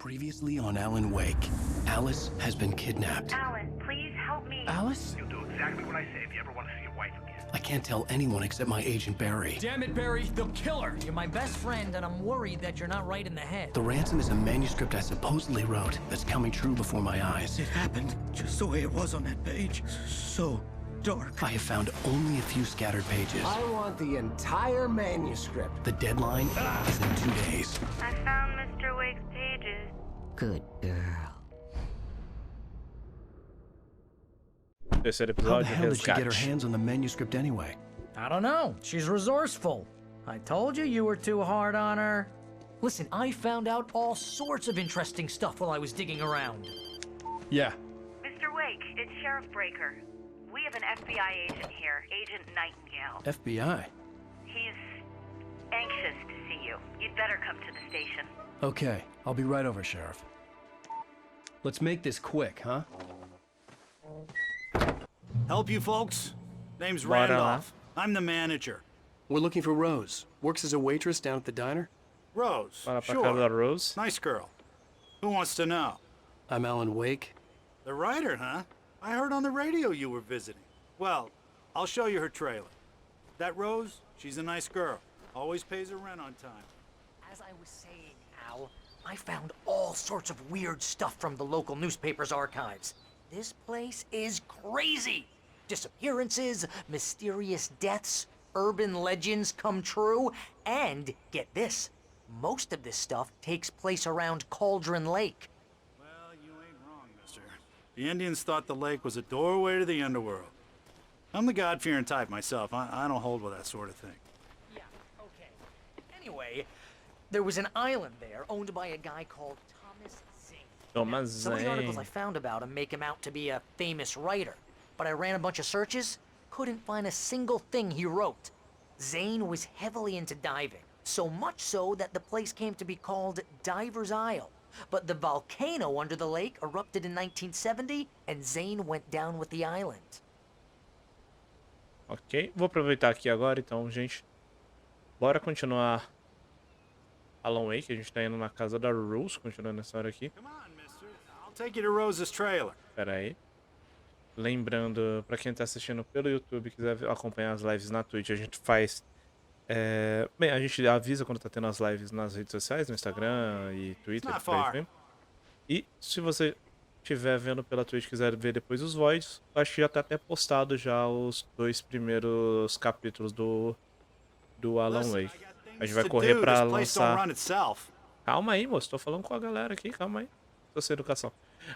Previously on Alanwake, Alice has been kidnapped. Alan, please help me. Alice? You'll do exactly what I say if you ever want to see your wife again. I can't tell anyone except my agent Barry. Damn it, Barry, they'll kill her. You're my best friend, and I'm worried that you're not right in the head. The ransom is a manuscript I supposedly wrote that's coming true before my eyes. It happened just the way it was on that page. So dark. I have found only a few scattered pages. I want the entire manuscript. The deadline is in 2 days. I found Mr. Wake's pages. Good girl. How Terceiro the episódio, hell did she get her resgate. hands on the manuscript anyway? I don't know. She's resourceful. I told you were too hard on her. Listen, I found out all sorts of interesting stuff while I was digging around. Yeah. Mr. Wake, it's Sheriff Breaker. We have an FBI agent here, Agent Nightingale. FBI? He's anxious to see you. You'd better come to the station. Okay, I'll be right over, Sheriff. Let's make this quick, huh? Help you folks? Name's Bora lá. Randolph. I'm the manager. We're looking for Rose. Works as a waitress down at the diner. Rose. Bora pra casa da Sure. Rose. Nice girl. Who wants to know? I'm Alan Wake. The writer, huh? I heard on the radio you were visiting. Well, I'll show you her trailer. That Rose, she's a nice girl. Always pays her rent on time. As I was saying, Al, I found all sorts of weird stuff from the local newspaper's archives. This place is crazy. Disappearances, mysterious deaths, urban legends come true, and get this, most of this stuff takes place around Cauldron Lake. Well, you ain't wrong, mister. The Indians thought the lake was a doorway to the underworld. I'm the God-fearing type myself. I don't hold with that sort of thing. Yeah, okay. Anyway, there was an island there owned by a guy called Thomas Zane. Thomas Some of the articles I Zane. found about him make him out to be a famous writer, but I ran a bunch of searches, couldn't find a single thing he wrote. Zane was heavily into diving, so much so that the place came to be called Diver's Isle. But the volcano under the lake erupted in 1970, and Zane went down with the island. Ok, vou aproveitar aqui agora, então, gente. Bora continuar Alanwake, a gente tá indo na casa da Rose, continuando essa hora aqui. Come on, mister. I'll take you to Rose's trailer. Pera aí. Lembrando, pra quem tá assistindo pelo YouTube e quiser acompanhar as lives na Twitch, a gente faz... Bem, a gente avisa quando tá tendo as lives nas redes sociais, no Instagram e Twitter, Not por aí far. vai. E se você estiver vendo pela Twitch e quiser ver depois os voids, acho que já tá até postado já os 2 primeiros capítulos do Alan Listen, I Wake. got things A gente vai to correr do. pra This place don't lançar... run itself. Calma aí, moço, tô falando com a galera aqui, calma aí. Tô sem educação.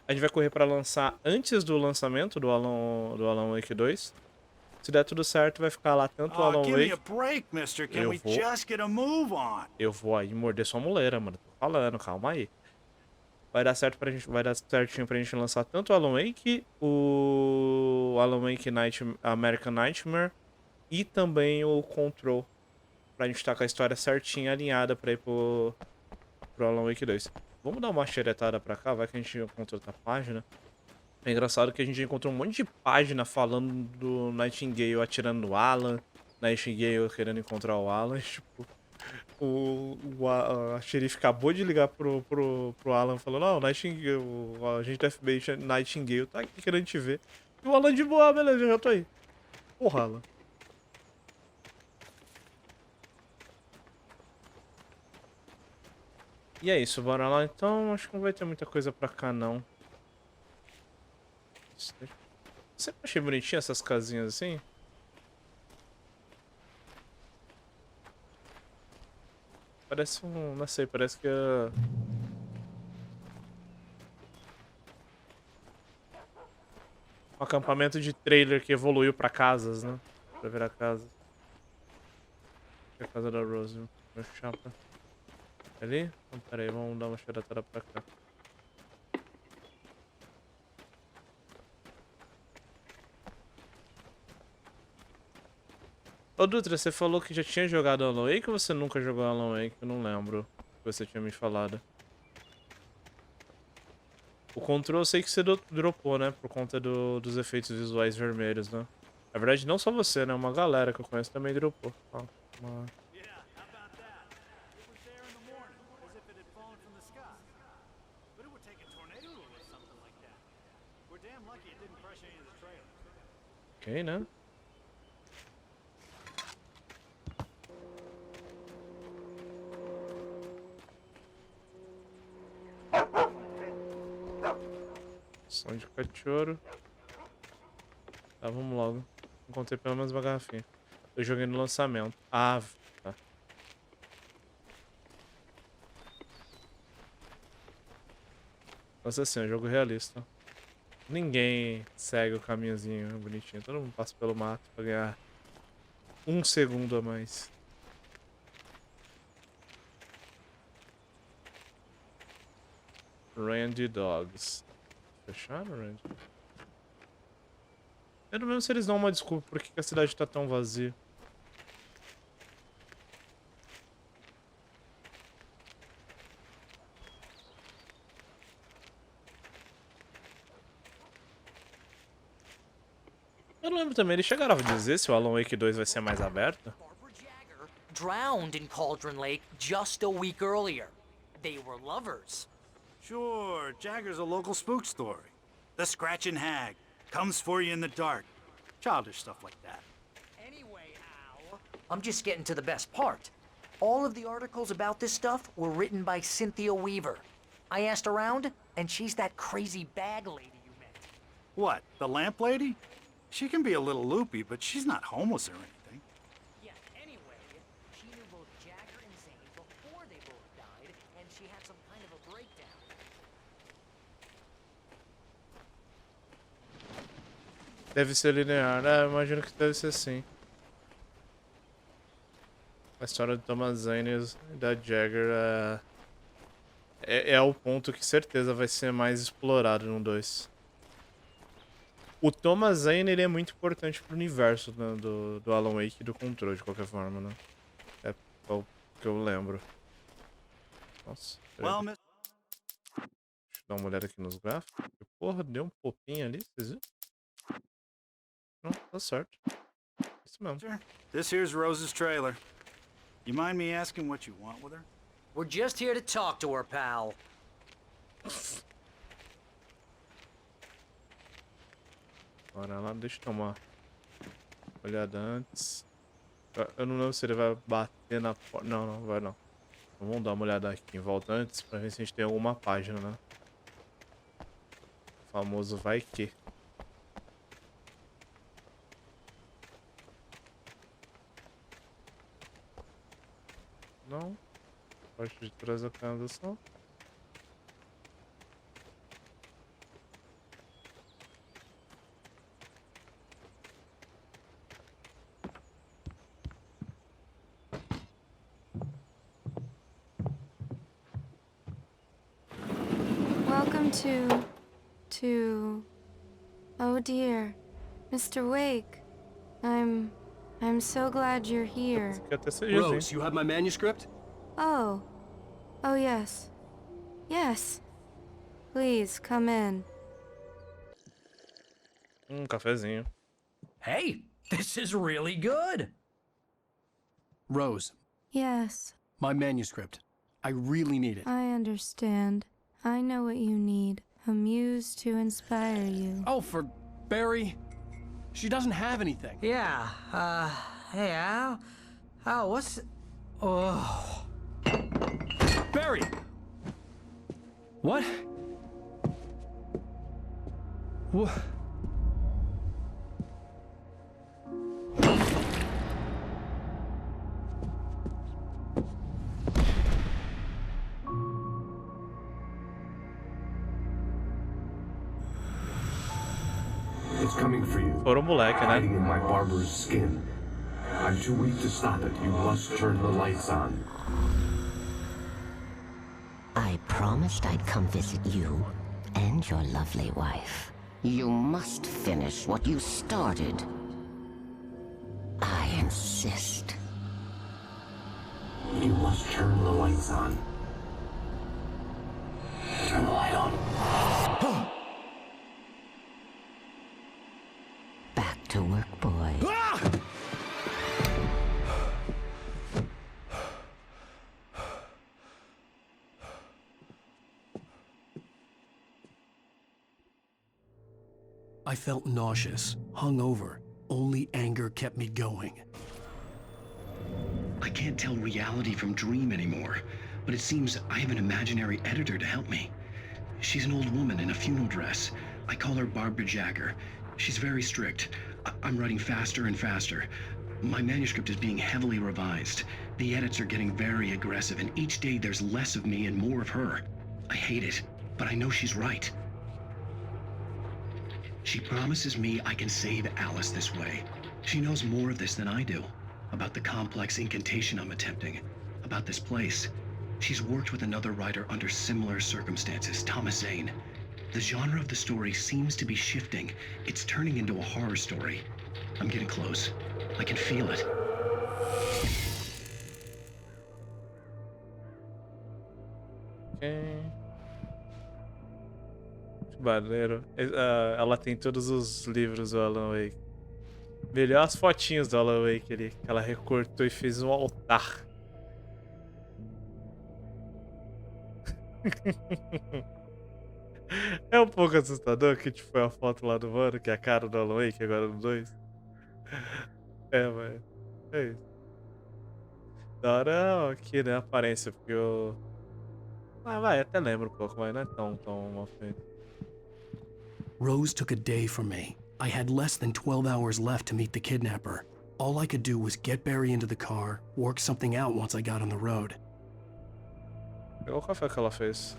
A gente vai correr pra lançar antes do lançamento do Alan Wake 2. Se der tudo certo, vai ficar lá tanto o Alan Give me a Wake... break, mister. Can Eu we vou. just get a move on? Eu vou aí morder sua muleira, mano. Tô falando, calma aí. Vai dar certo pra gente, vai dar certinho pra gente lançar tanto o Alan Wake, o Alan Wake American Nightmare e também o Control. Pra gente estar com a história certinha, alinhada pra ir pro Alan Wake 2. Vamos dar uma xeretada pra cá, vai que a gente encontra outra página. É engraçado que a gente encontrou um monte de página falando do Nightingale atirando no Alan, Nightingale querendo encontrar o Alan, tipo... A xerife acabou de ligar pro Alan falando, não, Nightingale, o agente do FBI Nightingale tá aqui querendo te ver. E o Alan de boa, beleza, eu já tô aí. Porra, Alan. E é isso, bora lá então. Acho que não vai ter muita coisa pra cá não. Sempre achei bonitinho essas casinhas assim. Parece um... não sei, parece que é... um acampamento de trailer que evoluiu pra casas, né? Pra virar casa. Aqui é a casa da Rose, meu chapa. Ali? Então, pera aí, vamos dar uma xeretada pra cá. Ô Dutra, você falou que já tinha jogado Alan Wake ou você nunca jogou Alan Wake? Eu não lembro o que você tinha me falado. O Control eu sei que você dropou, né? Por conta dos efeitos visuais vermelhos, né? Na verdade, não só você, né? Uma galera que eu conheço também dropou. Ó, uma... Yeah, how about that? It was there in the morning, as if it had fallen from the sky. lucky it didn't crush any of the trailers. Ok, né? Som de cachorro. Tá, vamos logo. Encontrei pelo menos uma garrafinha. Eu joguei no lançamento. Ah, tá. Nossa, assim, é um jogo realista. Ninguém segue o caminhozinho bonitinho. Todo mundo passa pelo mato pra ganhar 1 segundo a mais. Randy Dogs. Fecharam, Randy? Eu não lembro se eles dão uma desculpa por que a cidade tá tão vazia. Eu não lembro também, eles chegaram a dizer se o Alanwake 2 vai ser mais aberto? Barbara Jagger drowned in Cauldron Lake just a week earlier. They were lovers. Sure, Jagger's a local spook story. The Scratching Hag comes for you in the dark. Childish stuff like that. Anyway, Al, I'm just getting to the best part. All of the articles about this stuff were written by Cynthia Weaver. I asked around, and she's that crazy bag lady you met. What, the lamp lady? She can be a little loopy, but she's not homeless or anything. Yeah, anyway, she knew both Jagger and Zane before they both died, and she had some kind of a breakdown. Deve ser linear. É, eu imagino que deve ser sim. A história do Thomas Zane e da Jagger é o ponto que certeza vai ser mais explorado no 2. O Thomas Zane ele é muito importante pro universo, né, do Alan Wake e do Control, de qualquer forma, né? É o que eu lembro. Nossa. Well, Deixa eu dar uma olhada aqui nos gráficos. Porra, deu um popinho ali, vocês viram? Não, tá certo. Isso mesmo. Mister, this here's Rose's trailer. You mind me asking what you want with her? We're just here to talk to her, pal. Bora lá, deixa eu tomar uma olhada antes. Eu não lembro se ele vai bater na porta. Não, não vai não. Então, vamos dar uma olhada aqui em volta antes pra ver se a gente tem alguma página, né? O famoso vai que. Não. Parte de trás da canalização. Welcome to... Oh dear, Mr. Wake. I'm so glad you're here. Esse aqui até ser isso, hein? Rose, you have my manuscript? Oh. Oh yes. Yes. Please, come in. Cafezinho. Hey, this is really good. Rose, Yes, my manuscript. I really need it. I understand. I know what you need. A muse to inspire you. Oh, for Barry? She doesn't have anything. Yeah, hey, Al? Al, what's... Oh... Barry! What? What? It's coming for you. Foram moleque, Hiding né? in my barber's skin. I'm too weak to stop it. You must turn the lights on. I promised I'd come visit you and your lovely wife. You must finish what you started. I insist. You must turn the lights on. Turn the light on. Back to work, boy. I felt nauseous, hungover. Only anger kept me going. I can't tell reality from dream anymore, but it seems I have an imaginary editor to help me. She's an old woman in a funeral dress. I call her Barbara Jagger. She's very strict. I'm writing faster and faster. My manuscript is being heavily revised. The edits are getting very aggressive, and each day there's less of me and more of her. I hate it, but I know she's right. She promises me I can save Alice this way. She knows more of this than I do. About the complex incantation I'm attempting. About this place. She's worked with another writer under similar circumstances, Thomas Zane. The genre of the story seems to be shifting. It's turning into a horror story. I'm getting close. I can feel it. Ok. Maneiro. Ela tem todos os livros do Alanwake. Melhor as fotinhas do Alanwake ali, que ela recortou e fez um altar. É um pouco assustador que tipo, foi a foto lá do mano, que é a cara do Alanwake agora no 2. É, mas é isso. Da hora aqui, né, a aparência, porque eu... Ah, vai, até lembro um pouco, mas não é tão mal feito. Rose took a day from me. I had less than 12 hours left to meet the kidnapper. All I could do was get Barry into the car, work something out once I got on the road. Pegou o café que ela fez.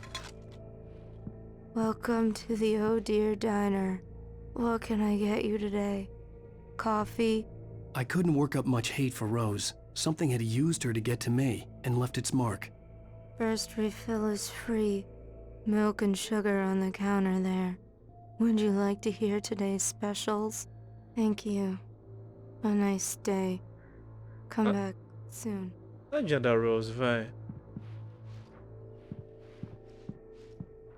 Welcome to the Oh Dear Diner. What can I get you today? Coffee? I couldn't work up much hate for Rose. Something had used her to get to me and left its mark. First refill is free. Milk and sugar on the counter there. Would you like to hear today's specials? Thank you. A nice day. Come back soon. Tadinha da Rose, vai.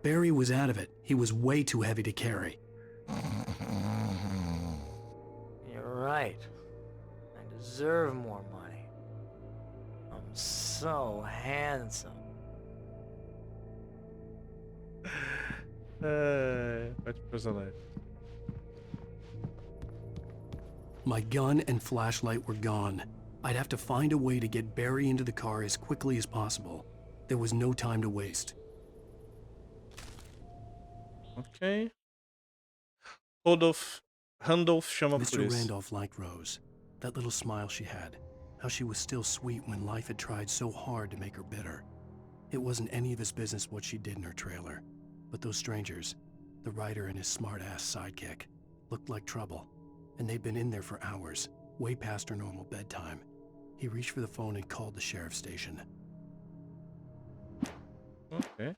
Barry was out of it. He was way too heavy to carry. You're right. I deserve more money. I'm so handsome. Pode personagem. My gun and flashlight were gone. I'd have to find a way to get Barry into the car as quickly as possible. There was no time to waste. Ok. Randolph chama a Mr. polícia. Randolph liked Rose. That little smile she had. How she was still sweet when life had tried so hard to make her bitter. It wasn't any of his business what she did in her trailer. But those strangers, the writer and his smart-ass sidekick, looked like trouble. And they'd been in there for hours, way past her normal bedtime. He reached for the phone and called the sheriff's station. Ok.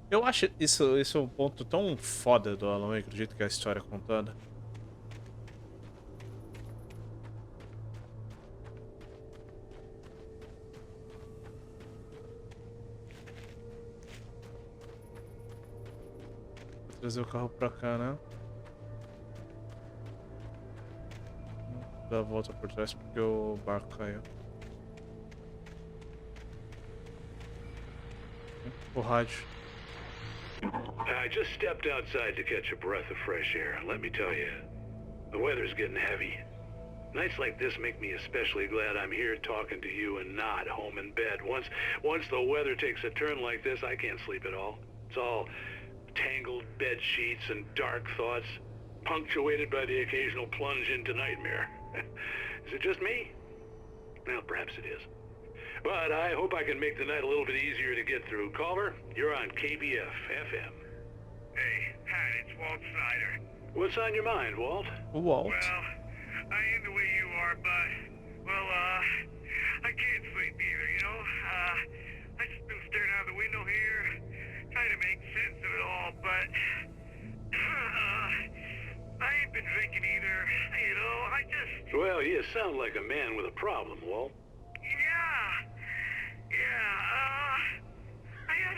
Eu acho isso um ponto tão foda do Alanwake, do jeito que a história é contada. Vou trazer o carro pra cá, né? Dá a volta por trás porque o barco caiu. O rádio. I just stepped outside to catch a breath of fresh air. Let me tell you, the weather's getting heavy. Nights like this make me especially glad I'm here talking to you and not home in bed. Once the weather takes a turn like this, I can't sleep at all. It's all tangled bed sheets and dark thoughts, punctuated by the occasional plunge into nightmare. Is it just me? Well, perhaps it is. But I hope I can make the night a little bit easier to get through. Caller, you're on KBF FM. Hey, hi, it's Walt Snyder. What's on your mind, Walt? Walt. Well, I am the way you are, but, well, I can't sleep either, you know? I just been staring out the window here, trying to make sense of it all, but, I ain't been drinking either, you know, I just... Well, you sound like a man with a problem, Walt. I had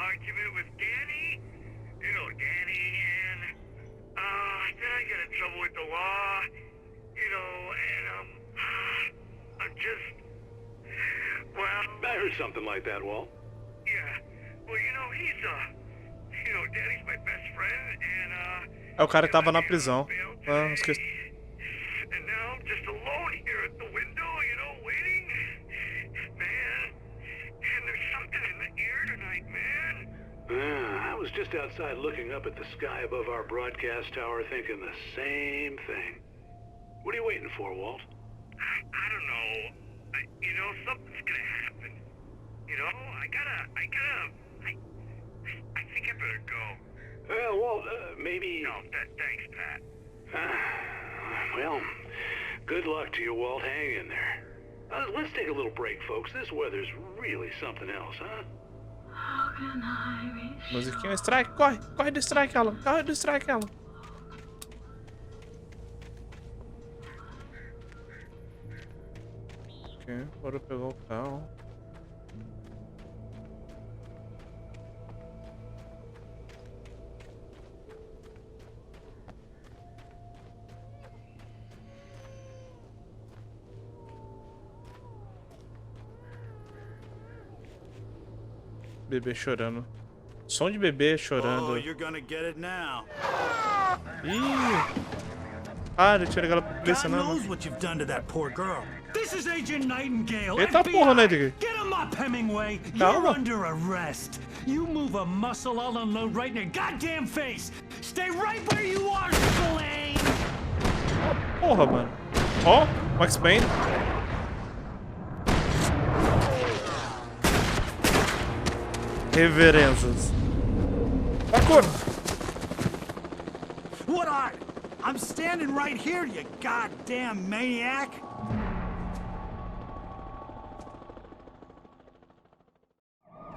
argument with Danny, Danny, and, then I got in trouble with the law, and, I'm just, well... I heard something like that, Walt. Yeah, well, You know, Daddy's my best friend, and, É o cara que tava na I'm prisão. bail Ah, today. esqueci. And now I'm just alone here at the window, you know, waiting. Man, and there's something in the air tonight, man. I was just outside looking up at the sky above our broadcast tower thinking the same thing. What are you waiting for, Walt? I don't know. You know, something's gonna happen. You know, I think I better go. Walt, maybe... No, thanks, Pat. Well, good luck to you, Walt. Hang in there. Let's take a little break, folks. This weather's really something else, huh? Musiquinha, strike, corre! Corre do strike, Alan! Corre do strike, Alan! Ok, bora pegar o carro. Bebê chorando. Som de bebê chorando. Oh, you're gonna get it now. Ih! Ah, deixa eu ligar ela pra polícia, God não. knows what you've done to that poor girl. This is Agent Nightingale. Eita FBI. porra, Nightingale. Get him up, Hemingway. Calma. You're under arrest. You move a muscle, I'll unload right in your goddamn face. Stay right where you are, Slane. Porra, mano. Ó, Max Payne. Reverências. Acorda! What are? I'm standing right here, you goddamn maniac.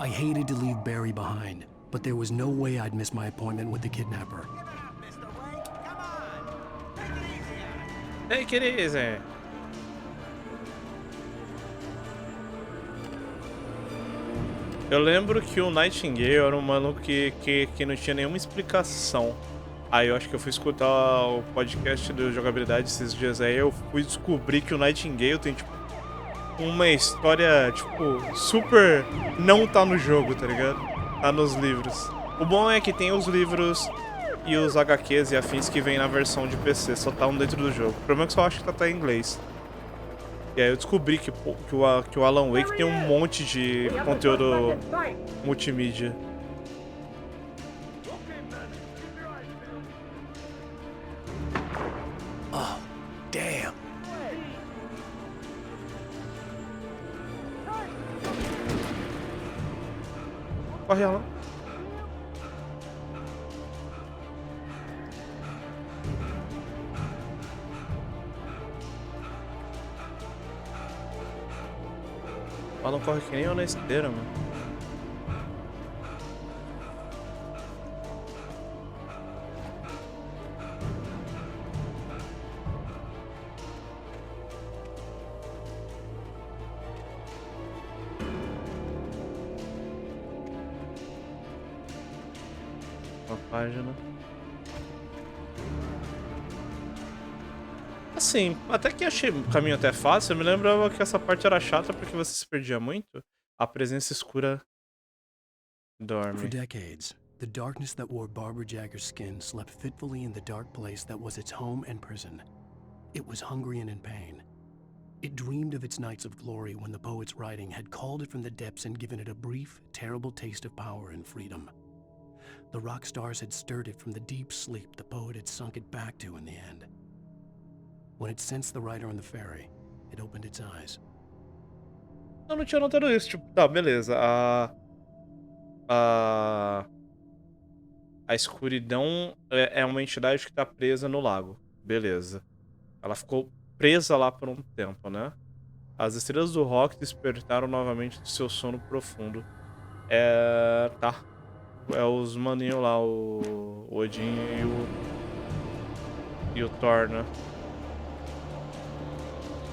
I hated to leave Barry behind, but there was no way I'd miss my appointment with the kidnapper. Take it easy. Eu lembro que o Nightingale era um maluco que não tinha nenhuma explicação. Aí eu acho que eu fui escutar o podcast do Jogabilidade esses dias aí, eu fui descobrir que o Nightingale tem, tipo, uma história, tipo, super não tá no jogo, tá ligado? Tá nos livros. O bom é que tem os livros e os HQs e afins que vem na versão de PC, só tá um dentro do jogo. O problema é que só acho que tá em inglês. E aí eu descobri que o Alanwake tem um monte de conteúdo multimídia. Oh, damn. Corre, Alan. O Alan corre que nem eu na esteira, mano. Uma página. Assim, até que achei o caminho até fácil. Eu me lembrava que essa parte era chata porque você se perdia muito. A presença escura dorme. For decades, the darkness that wore Barbara Jagger's skin slept fitfully in the dark place that was its home and prison. It was hungry and in pain. It dreamed of its nights of glory when the poet's writing had called it from the depths and given it a brief, terrible taste of power and freedom. The rock stars had stirred it from the deep sleep the poet had sunk it back to in the end. When it sensed the writer on the ferry, it opened its eyes. Eu não tinha notado isso, tipo, tá, beleza. A escuridão é uma entidade que tá presa no lago. Beleza. Ela ficou presa lá por um tempo, né? As estrelas do rock despertaram novamente do seu sono profundo. Tá. É os maninhos lá, o Odin e o Thor, né?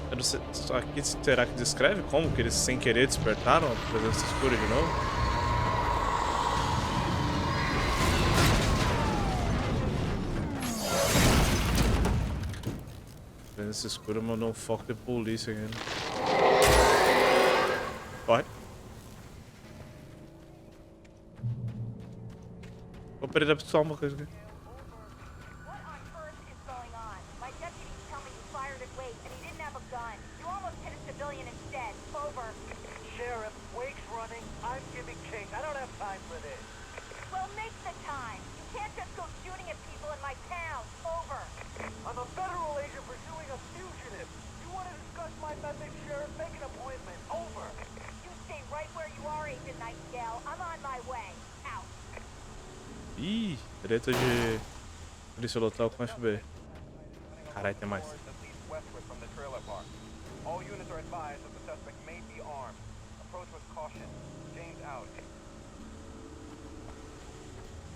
Eu não sei, aqui será que descreve como que eles sem querer despertaram a presença escura de novo? A presença escura mandou um foco de polícia aqui, né? Corre. Vou perder só uma coisa aqui. What on earth is going on? My deputies tell me you fired at Wake and he didn't have a gun. You almost hit a civilian instead. Over. Sheriff, Wake's running. I'm giving chase. I don't have time for this. Well, make the time. You can't just go shooting at people in my town. Over. I'm a federal agent pursuing a fugitive. You want to discuss my methods, Sheriff? Make an appointment. Over. You stay right where you are, Agent Nightingale. I'm on my way. Out. Ih, treta de polícia local com FBI. Caralho, tem mais. Westward from the trailer park. All units are advised that the suspect may be armed. Approach with caution. James out.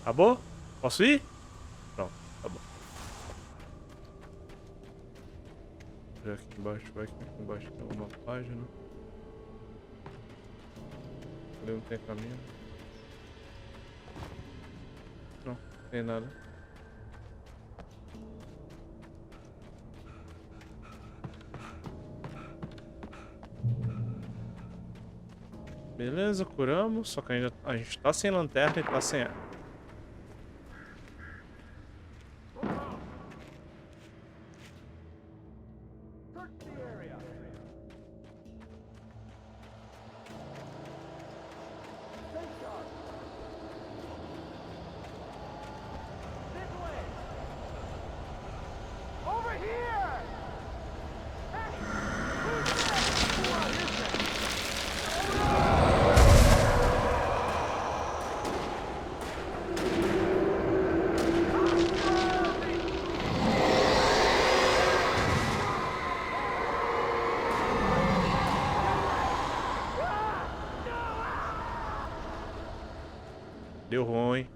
Acabou? Posso ir? Pronto, acabou. Já aqui embaixo, vai aqui embaixo tem uma página. Ali não tem caminho. Não tem nada. Beleza, curamos, só que ainda a gente tá sem lanterna e tá sem ar. Deu ruim.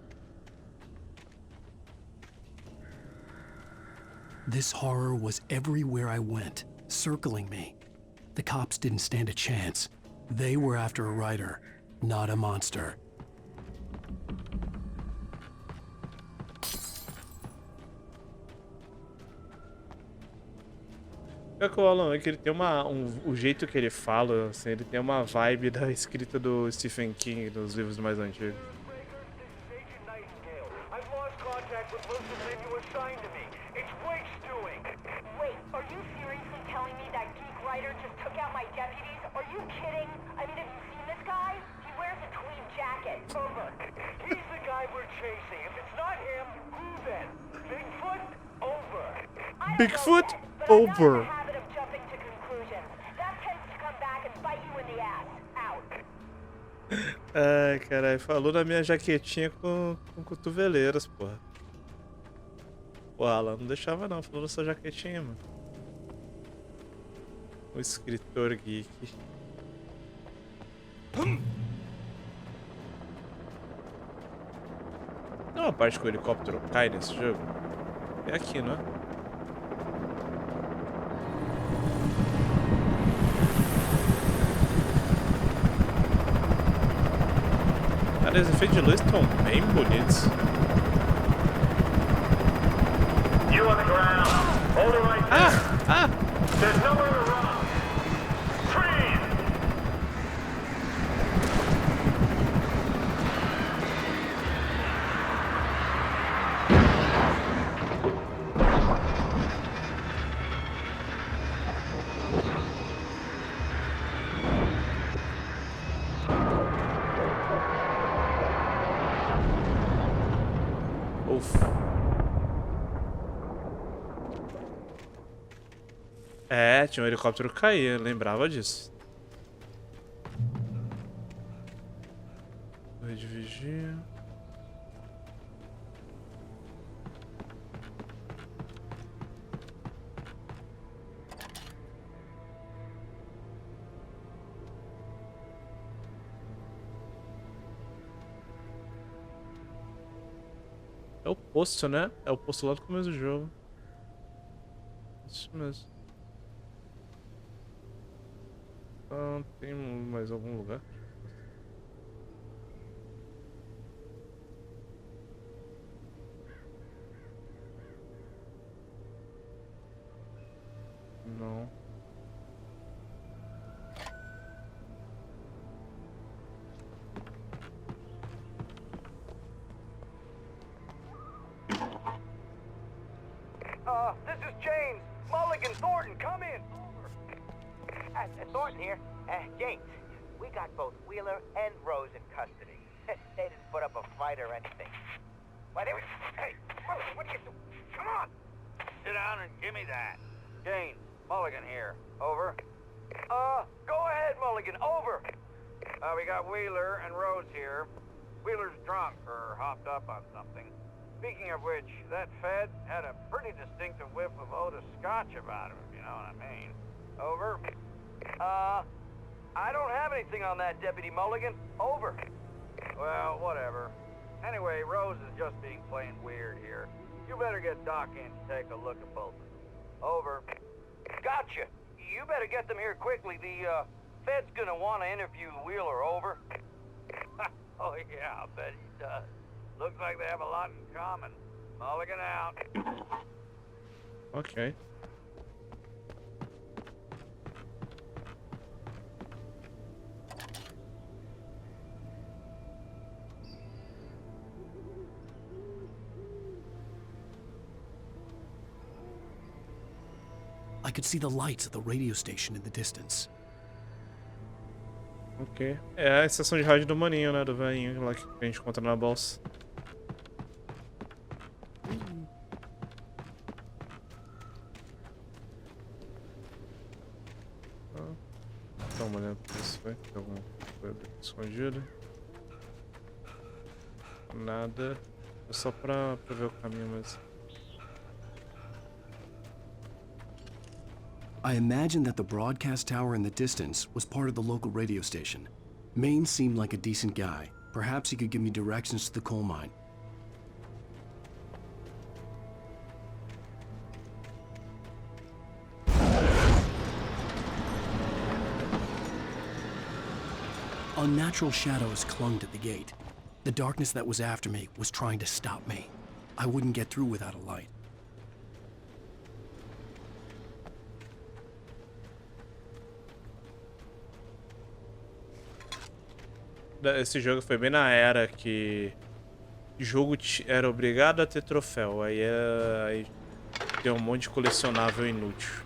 This horror was everywhere I went, circling me. The cops didn't stand a chance. They were after a writer, not a monster. É que o Alanwake, ele tem o jeito que ele fala, assim, ele tem uma vibe da escrita do Stephen King, dos livros mais antigos. This is Agent Nightingale. I've lost contact with most of the men you assigned to me. It's Wake's doing. Wait, are you seriously telling me that geek writer just took out my deputies? Are you kidding? I mean, have you seen this guy? He wears a tweed jacket. Over. He's the guy we're chasing. If it's not him, who then? Bigfoot? Over. I don't Bigfoot? know yet, but I'm not in Over. the habit of jumping to conclusions. That tends to come back and bite you in the ass. Out. Ai, caralho, falou na minha jaquetinha com cotoveleiras, porra. Pô, Alan, não deixava não, falou nessa jaquetinha, mano. O escritor geek. Não é uma parte que o helicóptero cai nesse jogo? É aqui, não é? Cara, os efeitos de luz estão bem bonitos. You on the ground. Hold it right there. There's nowhere to run. Freeze! É, tinha um helicóptero que caía, lembrava disso. Torre de vigia. É o posto, né? É o posto lá do começo do jogo. Isso mesmo. Tem mais algum lugar? Não. Thornton here. James, we got both Wheeler and Rose in custody. They didn't put up a fight or anything. Why, they were... Hey, what are you doing? Come on! Sit down and give me that. Jane, Mulligan here. Over. Go ahead, Mulligan. Over. We got Wheeler and Rose here. Wheeler's drunk or hopped up on something. Speaking of which, that Fed had a pretty distinctive whiff of Otis Scotch about him, if you know what I mean. Over. I don't have anything on that, Deputy Mulligan. Over. Well, whatever. Anyway, Rose is just being plain weird here. You better get Doc in to take a look at both of them. Over. Gotcha. You better get them here quickly. The, Fed's gonna want to interview Wheeler. Over. Oh, yeah, I'll bet he does. Looks like they have a lot in common. Mulligan out. Ok. I could see the lights of the radio station in the distance. Ok. É a estação de rádio do maninho, né? Do velhinho lá que a gente encontra na bolsa. Dá uma olhada pra isso, vai. Tem alguma coisa escondida? Nada. É só pra ver o caminho mesmo. I imagined that the broadcast tower in the distance was part of the local radio station. Maine seemed like a decent guy. Perhaps he could give me directions to the coal mine. Unnatural shadows clung to the gate. The darkness that was after me was trying to stop me. I wouldn't get through without a light. Esse jogo foi bem na era que jogo era obrigado a ter troféu. Aí tem um monte de colecionável inútil.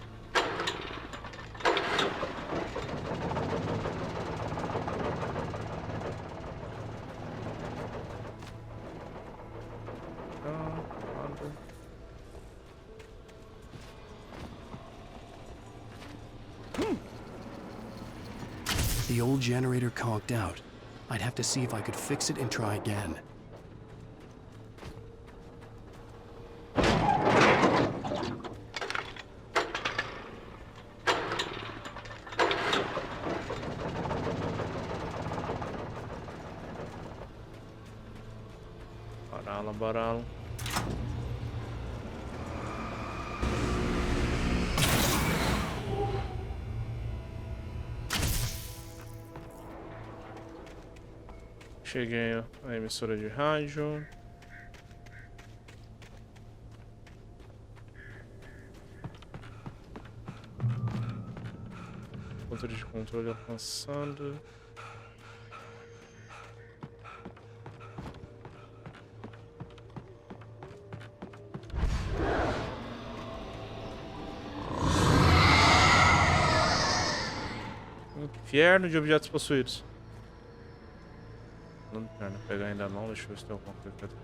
The old generator conked out. I'd have to see if I could fix it and try again. Barala. Cheguei à emissora de rádio. Ponto de controle alcançado. Inferno de objetos possuídos. Não pegar ainda não, deixa eu ver se tem alguma coisa aqui.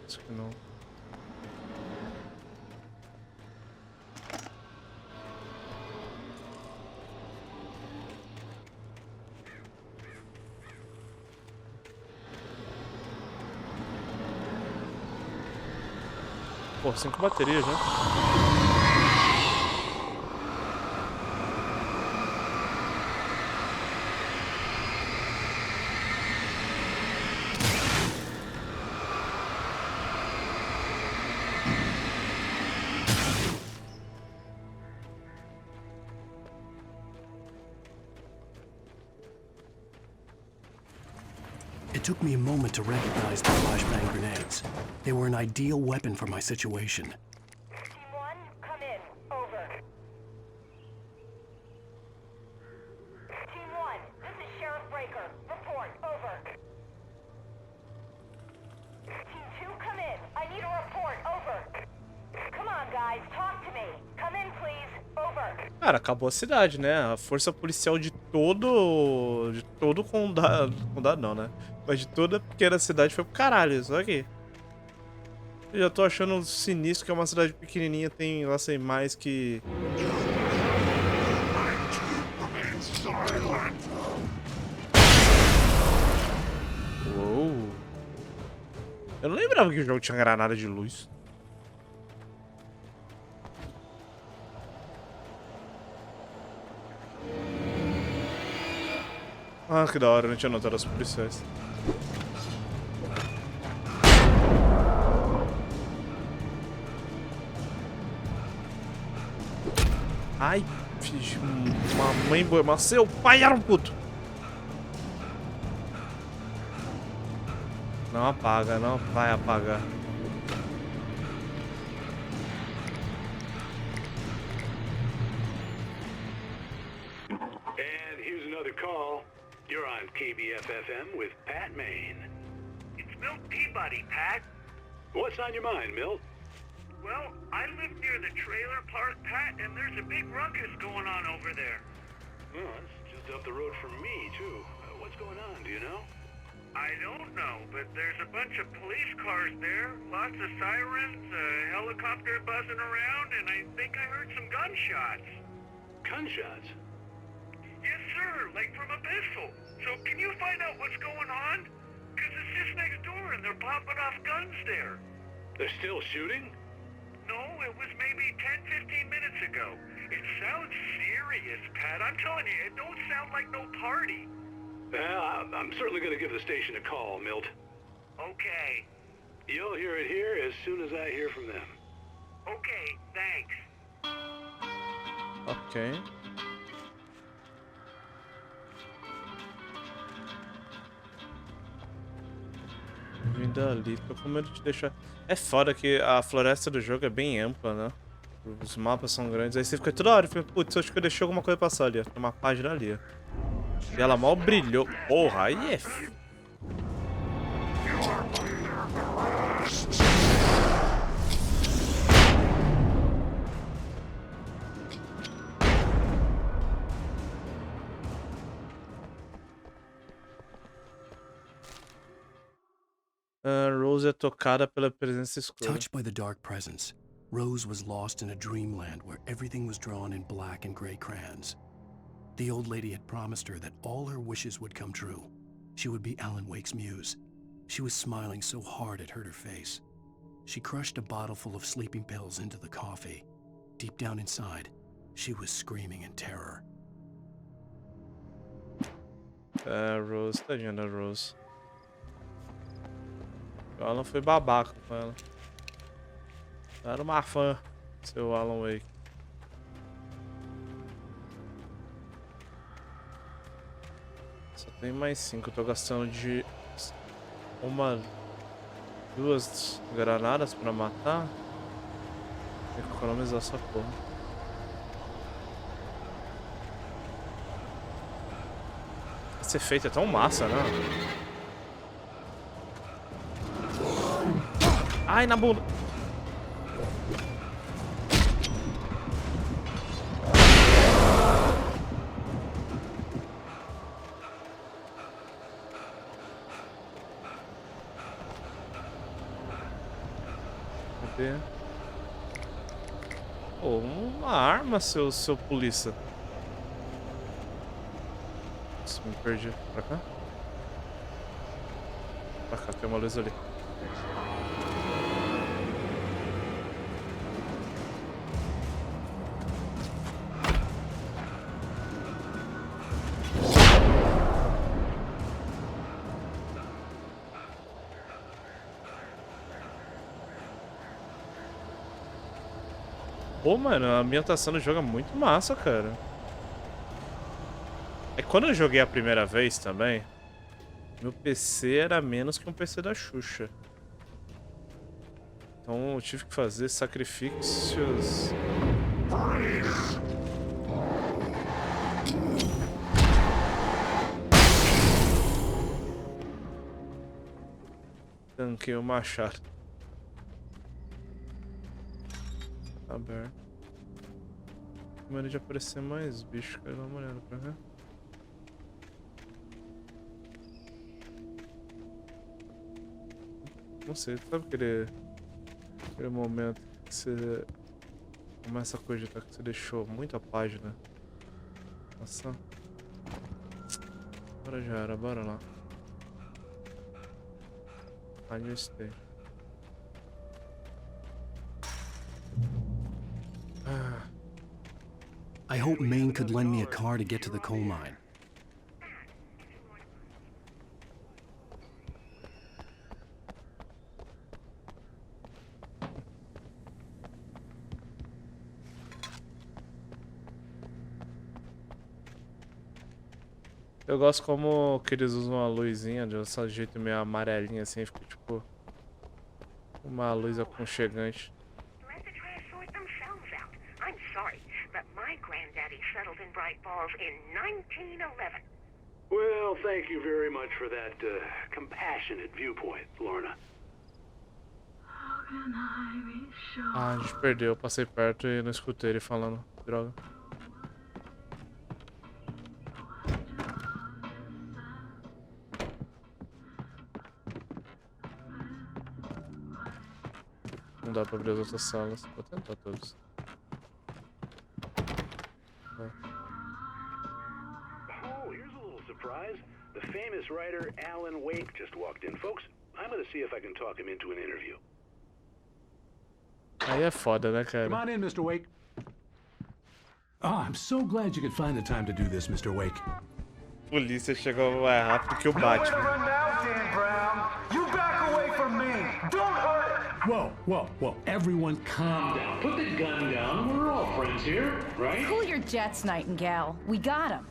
Acho que não. Pô, 5 baterias já. It took me a moment to recognize the flashbang grenades. They were an ideal weapon for my situation. Team 1, come in. Over. Team 1, this is Sheriff Breaker. Report. Over. Team 2, come in. I need a Cara, acabou a cidade, né? A força policial de todo o condado, condado não, né? Mas de toda a pequena cidade foi pro caralho, só que eu já tô achando sinistro que é uma cidade pequenininha, tem lá sei mais que... Uou. Eu não lembrava que o jogo tinha granada de luz. Ah, que da hora, eu não tinha notado as policiais. Ai, fiz uma mãe boa, mas seu pai era um puto. Não apaga, não vai apagar. And here's another call. You're on KBF-FM with Pat Maine. It's Milt Peabody, Pat. What's on your mind, Milt? Well, I live near the trailer park, Pat, and there's a big ruckus going on over there. Oh, it's just up the road from me, too. What's going on, do you know? I don't know, but there's a bunch of police cars there, lots of sirens, a helicopter buzzing around, and I think I heard some gunshots. Gunshots? Yes, sir, like from a pistol. So can you find out what's going on? Because it's just next door and they're popping off guns there. They're still shooting? No, it was maybe 10, 15 minutes ago. It sounds serious, Pat. I'm telling you, it don't sound like no party. Well, I'm certainly going to give the station a call, Milt. Okay. You'll hear it here as soon as I hear from them. Okay, thanks. Ok. Vim dali, tô com medo de deixar... É foda que a floresta do jogo é bem ampla, né? Os mapas são grandes, aí você fica toda hora e fica, putz, acho que eu deixei alguma coisa passar ali, ó. Tem uma página ali, ó. E ela mal brilhou. Porra, aí é... Rose é tocada pela presença escura. Touched by the dark presence, Rose was lost in a dreamland where everything was drawn in black and gray crayons. The old lady had promised her that all her wishes would come true. She would be Alanwake's muse. She was smiling so hard it hurt her face. She crushed a bottle full of sleeping pills into the coffee. Deep down inside, she was screaming in terror. Rose, tadinha da Rose. Ela foi babaca com ela. Era uma fã, seu Alanwake. Só tem mais 5. Eu tô gastando de duas granadas pra matar. Economizar essa porra. Esse efeito é tão massa, né? Ai, na bunda. Cadê? Pô, uma arma, seu polícia. Nossa, me perdi. Pra cá? Pra cá, tem uma luz ali. Pô, mano, a ambientação do jogo é muito massa, cara. É quando eu joguei a primeira vez também, meu PC era menos que um PC da Xuxa. Então eu tive que fazer sacrifícios. Tanquei o machado. Aberto. Com medo de aparecer mais bicho. Quero dar uma olhada pra ver. Não sei, sabe aquele momento que você começa a cogitar que você deixou muita página? Nossa. Agora já era, bora lá. I new stay. I hope Maine could lend me a car to get to the coal mine. Eu gosto como que eles usam a luzinha de um jeito meio amarelinha assim, fica tipo uma luz aconchegante. Let the trash sort themselves out. I'm sorry, but my granddaddy settled in Bright Falls in 1911. Well, thank you very much for that compassionate viewpoint, Lorna. Ah, a gente perdeu, eu passei perto e não escutei ele falando. Droga. Não dá pra abrir as outras salas. Vou tentar todos. Oh, here's a little surprise. The famous writer Alanwake just walked in. Folks, I'm gonna see if I can talk him into an interview. Aí é foda, né, Come cara? on in, Mr. Wake. Oh, I'm so glad you could find the time to do this, Mr. Wake. A polícia chegou mais rápido que o Batman. Whoa, whoa, whoa. Everyone calm down. Put the gun down. We're all friends here, right? Cool your jets, Nightingale. We got him.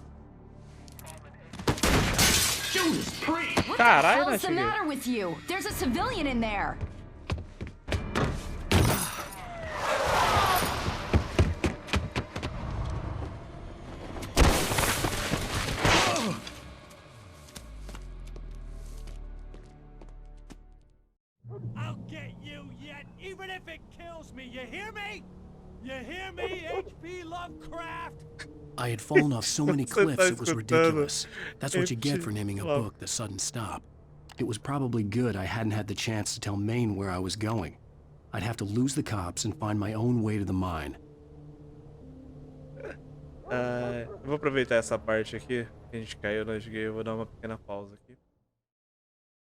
Judas Priest! What the Caralho, hell's the Nightingale. matter with you? There's a civilian in there. I'll get you yet, even if it kills me. You hear me? You hear me, H.P. Lovecraft? I had fallen off so many cliffs it was ridiculous. That's what you get for H.P. naming a book The Sudden Stop. It was probably good I hadn't had the chance to tell Maine where I was going. I'd have to lose the cops and find my own way to the mine. Eu vou aproveitar essa parte aqui que a gente caiu, eu vou dar uma pequena pausa aqui.